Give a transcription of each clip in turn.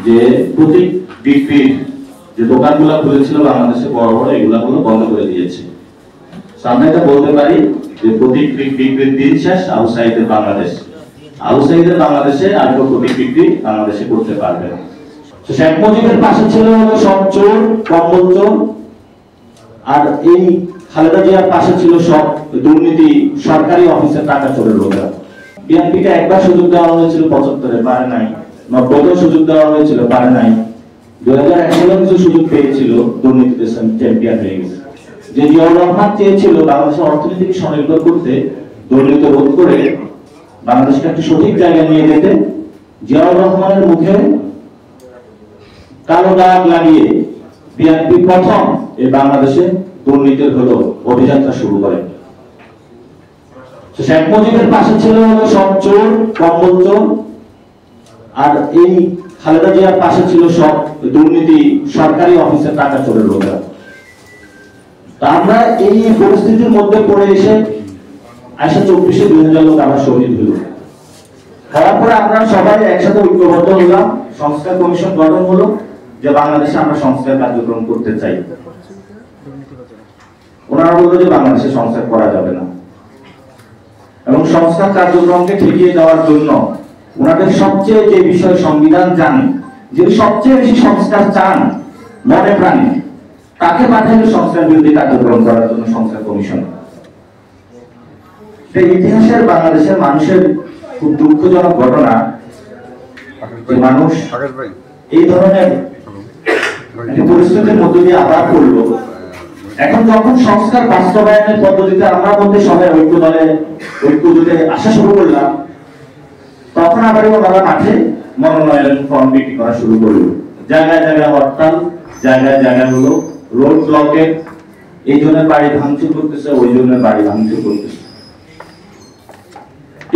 যে প্রতীক বিক্রির যে দোকানগুলো খুলেছিল বাংলাদেশে বড় বড় এগুলো বন্ধ করে দিয়েছে। আমরা এটা বলতে পারি যে প্রতীক বিক্রির দিন শেষ, আবু সাঈদের বাংলাদেশ। আবু সাঈদের বাংলাদেশে আর কেউ প্রতীক বিক্রি বাংলাদেশে করতে পারবে না। শেখ মুজিবের পাশে ছিল সব চোর, কম্বল চোর, আর এই খালেদা জিয়ার পাশে ছিল সব দুর্নীতি সরকারি অফিসের টাকা চোরের লোকেরা। বিএনপিকে একবার সুযোগ দেওয়া হয়েছিল 75-এ, পারে নাই। 90-এ সুযোগ দেওয়া হয়েছিল, পারে নাই। 2011 কিছু সুযোগ পেয়েছিল, দুর্নীতিতে চ্যাম্পিয়ন হয়ে গেছে। যে জিয়াউর রহমান চেয়েছিল বাংলাদেশের অর্থনীতিকে স্বনির্ভর করতে, দুর্নীতি রোধ করে বাংলাদেশকে একটা সঠিক জায়গায় নিয়ে যেতে, জিয়াউর রহমানের মুখে কালো দাগ লাগিয়ে বিএনপি প্রথম এই বাংলাদেশে দুর্নীতির হলো অভিযাত্রা শুরু করে। শেখ মুজিবের পাশে ছিল সব চোর, কম্বল চোর, আর এই খালেদা জিয়ার পাশে ছিল সব দুর্নীতি সরকারি অফিসের টাকা চোরের লোকেরা। আমরা এই পরিস্থিতির মধ্যে পড়ে এসে 24-এ 2000 লোক আবার শহীদ হলো। হওয়ার পরে আমরা সবাই একসাথে ঐক্যবদ্ধ হলাম, সংস্কার কমিশন গঠন হলো যে বাংলাদেশে আমরা সংস্কার কার্যক্রম করতে চাই। ওনারা বললো যে বাংলাদেশে সংস্কার করা যাবে না, এবং সংস্কার কার্যক্রমকে ঠেকিয়ে দেওয়ার জন্য ওনাদের সবচেয়ে যে বিষয় সংবিধান জানে, যিনি সবচেয়ে বেশি সংস্কার চান মনে প্রাণে, তাকে পাঠাইলে সংস্কার বিরোধী কার্যক্রম করার জন্য সংস্কার কমিশন। ইতিহাসের বাংলাদেশের মানুষের খুব দুঃখজনক ঘটনা যে মানুষ এই ধরনের পরিস্থিতির মধ্যে দিয়ে আবার পড়লো। এখন যখন সংস্কার বাস্তবায়নের পদ্ধতিতে আমরা মধ্যে সবাই ঐক্য জোটে আসা শুরু করলাম, তখন আবার ওনারা মাঠে মনোনয়ন ফর্ম বিক্রি করা শুরু করলো। জায়গায় জায়গায় হরতাল, জায়গায় জায়গায় হলো রোড ব্লকের, এই জনের বাড়ি ভাঙচুর করতেছে, ওই জনের বাড়ি ভাঙচুর করতেছে।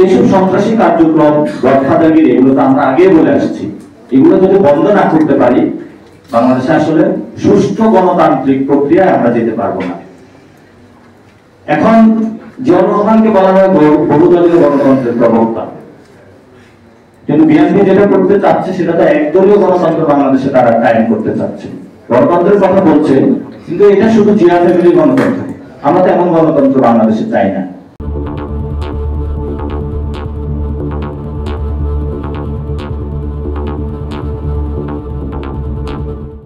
এইসব সন্ত্রাসী কার্যক্রম, গডফাদারগিরি, এগুলো তো আমরা আগে বলে আসছি। এগুলো যদি বন্ধ না করতে পারি, বাংলাদেশে আসলে সুষ্ঠু গণতান্ত্রিক প্রক্রিয়ায় আমরা যেতে পারবো না। এখন জিয়াউর রহমানকে বলা হয় বহুদলীয় গণতন্ত্রের প্রবক্তা, কিন্তু বিএনপি যেটা করতে চাচ্ছে সেটা তো একদলীয় গণতন্ত্র বাংলাদেশে তারা কায়েম করতে চাচ্ছে। গণতন্ত্রের কথা বলছে, কিন্তু এটা শুধু জিয়া ফ্যামিলির গণতন্ত্র। আমরা তো এমন গণতন্ত্র বাংলাদেশে চাই না।